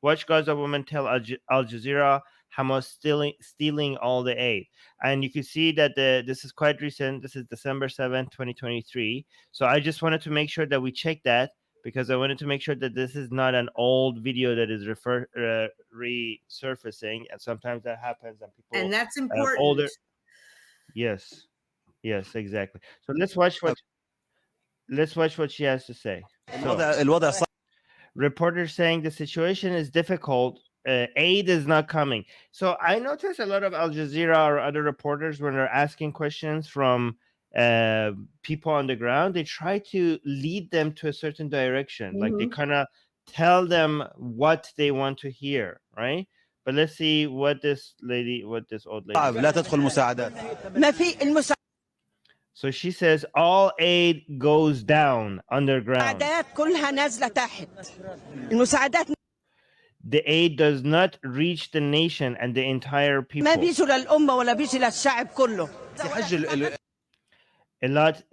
Watch Gaza woman tell Al Jazeera Hamas stealing all the aid. And you can see that this is quite recent. This is December 7th, 2023. So I just wanted to make sure that we check that, because I wanted to make sure that this is not an old video that is resurfacing. And sometimes that happens, and people, and that's important. Older. Yes, exactly. So let's watch what she has to say. So, reporters saying the situation is difficult. Aid is not coming. So I noticed a lot of Al Jazeera or other reporters, when they're asking questions from people on the ground, they try to lead them to a certain direction. Like they kind of tell them what they want to hear, right? But let's see what this old lady. So she says all aid goes down underground. The aid does not reach the nation and the entire people. A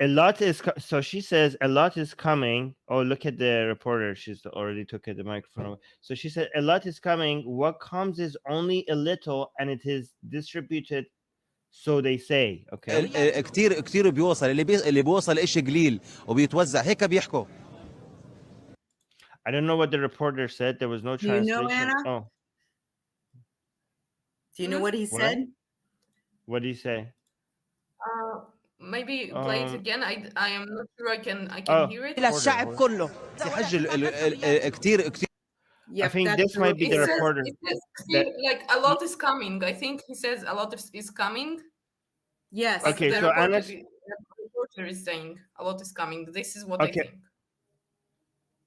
lot is, so she says a lot is coming. Oh, look at the reporter. She's already took the microphone away. So she said a lot is coming. What comes is only a little, and it is distributed. So they say, okay. كتير بيوصل اللي بيوصل إشي قليل وبيتوزع هيك بيحكوا. I don't know what the reporter said. There was no translation. Do you know, Anna? Oh. Do you know what he said? What did he say? Maybe play it again. I am not sure I can hear it. I think this might be the reporter. Like a lot is coming. I think he says a lot is coming. Yes. Okay, so the reporter is saying a lot is coming. This is what I think.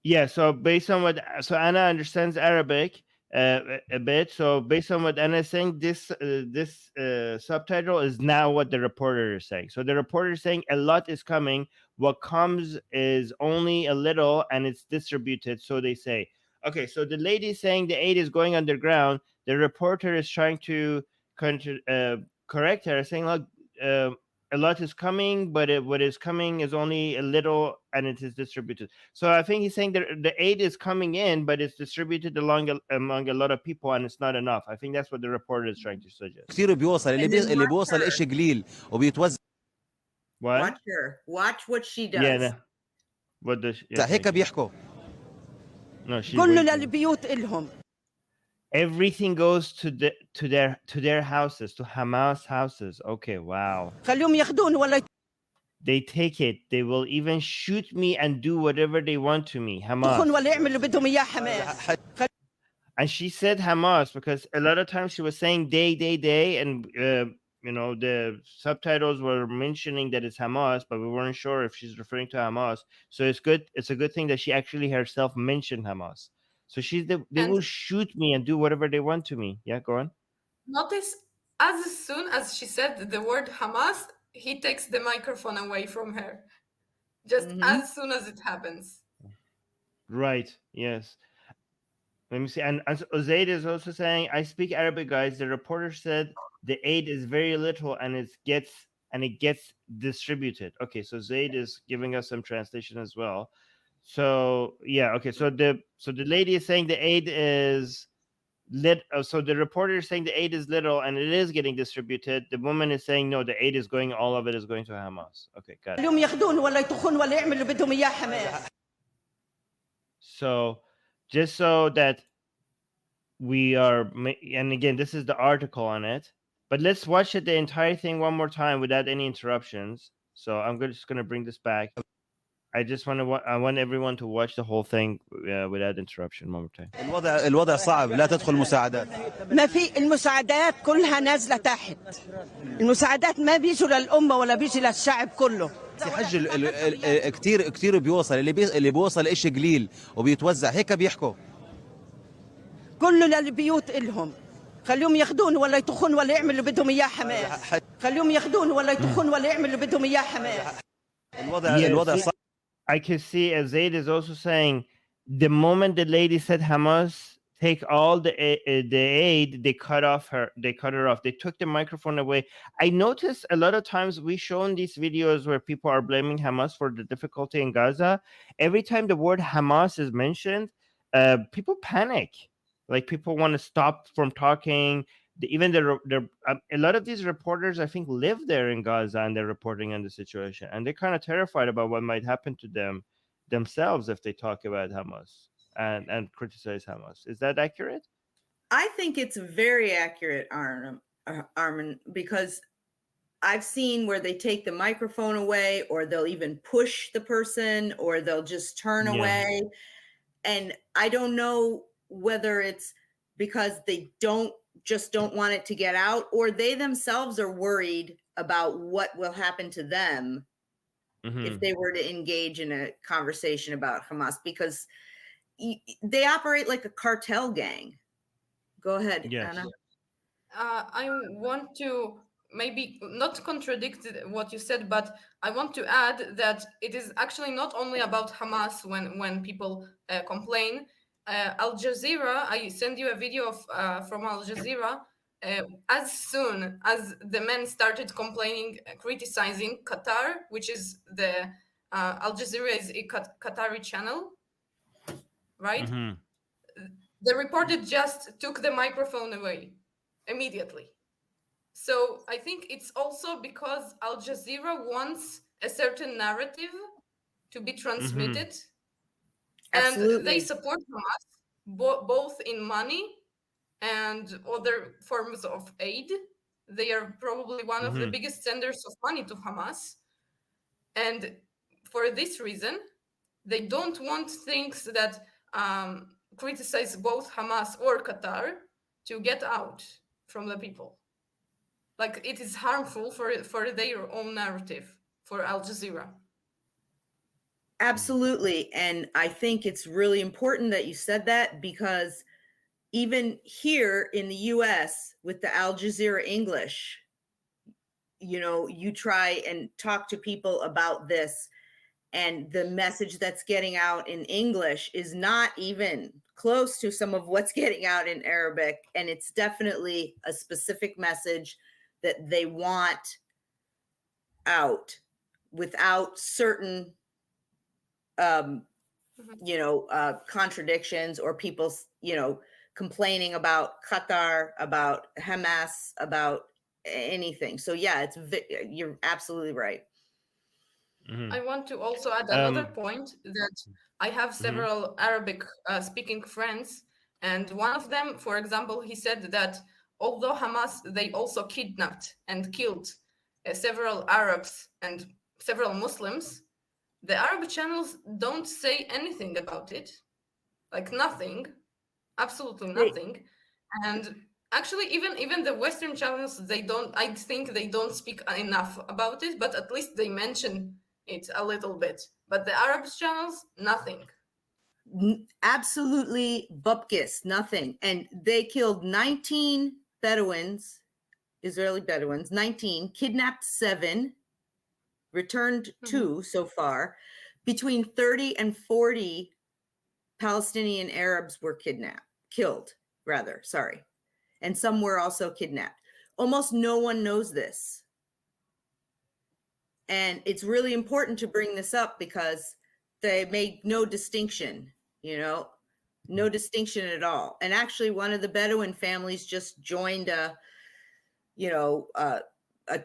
Yeah, so based on what, so Anna understands Arabic a bit. So based on what Anna is saying, this subtitle is now what the reporter is saying. So the reporter is saying a lot is coming. What comes is only a little, and it's distributed. So they say. Okay, so the lady is saying the aid is going underground. The reporter is trying to correct her, saying, look, a lot is coming, but what is coming is only a little, and it is distributed. So I think he's saying that the aid is coming in, but it's distributed among a lot of people, and it's not enough. I think that's what the reporter is trying to suggest. كثير بيوصل اللي بيوصل إشي قليل وبيتوزع. What? Watch her. Watch what she does. Yeah. No. What does? Yeah, هيك بيحكوا. No, she. Everything goes to their houses, to Hamas houses. Okay, wow. They take it. They will even shoot me and do whatever they want to me. Hamas. And she said Hamas because a lot of times she was saying they, and the subtitles were mentioning that it's Hamas, but we weren't sure if she's referring to Hamas. So it's good. It's a good thing that she actually herself mentioned Hamas. So they will shoot me and do whatever they want to me. Yeah, go on. Notice, as soon as she said the word Hamas, he takes the microphone away from her. Just as soon as it happens. Right. Yes. Let me see. And Zaid is also saying, I speak Arabic, guys. The reporter said the aid is very little, and it gets distributed. Okay, so Zaid is giving us some translation as well. So yeah, okay. So the lady is saying the aid is so the reporter is saying the aid is little and it is getting distributed. The woman is saying no, the aid is going, all of it is going to Hamas. Okay, got it. So just so that we are, and again, this is the article on it, but let's watch the entire thing one more time without any interruptions. So I'm just going to bring this back. I want everyone to watch the whole thing without interruption one more time. الوضع صعب لا تدخل مساعدات. ما في المساعدات كلها نازلة تحت. المساعدات ما بيجوا للأمة ولا بيجي للشعب كله. حج كتير بيوصل اللي بيوصل إشي قليل وبيتوزع هيك بيحكوا. كله للبيوت إلهم. خليهم ياخدون ولا يطخون ولا يعملوا بدهم إياه حماس. خليهم ياخدون ولا يطخون ولا يعملوا بدهم إياه حماس. الوضع صعب. I can see Zaid is also saying the moment the lady said Hamas take all the aid, they cut her off. They took the microphone away. I noticed a lot of times we've shown these videos where people are blaming Hamas for the difficulty in Gaza. Every time the word Hamas is mentioned, people panic. Like people want to stop from talking. Even a lot of these reporters, I think, live there in Gaza, and they're reporting on the situation, and they're kind of terrified about what might happen to them themselves if they talk about Hamas and criticize Hamas. Is that accurate? I think it's very accurate, Armin, because I've seen where they take the microphone away, or they'll even push the person, or they'll just turn away. And I don't know whether it's because they don't want it to get out, or they themselves are worried about what will happen to them if they were to engage in a conversation about Hamas, because they operate like a cartel gang. Go ahead, Anna. I want to maybe not contradict what you said, but I want to add that it is actually not only about Hamas when people complain. Al Jazeera, I send you a video from Al Jazeera. As soon as the men started complaining, criticizing Qatar, which is the Al Jazeera is a Qatari channel, right? The reporter just took the microphone away immediately. So I think it's also because Al Jazeera wants a certain narrative to be transmitted. Absolutely. And they support Hamas both in money and other forms of aid. They are probably one of the biggest senders of money to Hamas. And for this reason, they don't want things that criticize both Hamas or Qatar to get out from the people. Like, it is harmful for their own narrative, for Al Jazeera. Absolutely. And I think it's really important that you said that, because even here in the US with the Al Jazeera English, you try and talk to people about this, and the message that's getting out in English is not even close to some of what's getting out in Arabic. And it's definitely a specific message that they want out without certain contradictions, or people complaining about Qatar, about Hamas, about anything. So yeah, you're absolutely right. I want to also add another point, that I have several Arabic speaking friends, and one of them, for example, he said that although Hamas, they also kidnapped and killed several Arabs and several Muslims, the Arab channels don't say anything about it. Like nothing, absolutely nothing. And actually, even the Western channels, I think they don't speak enough about it, but at least they mention it a little bit. But the Arab channels, nothing. Absolutely bupkis, nothing. And they killed 19 Bedouins, Israeli Bedouins, 19, kidnapped 7, returned 2 so far. Between 30 and 40 Palestinian Arabs were killed, and some were also kidnapped. Almost no one knows this. And it's really important to bring this up, because they make no distinction, no distinction at all. And actually, one of the Bedouin families just joined a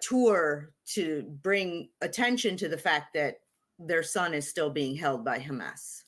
tour to bring attention to the fact that their son is still being held by Hamas.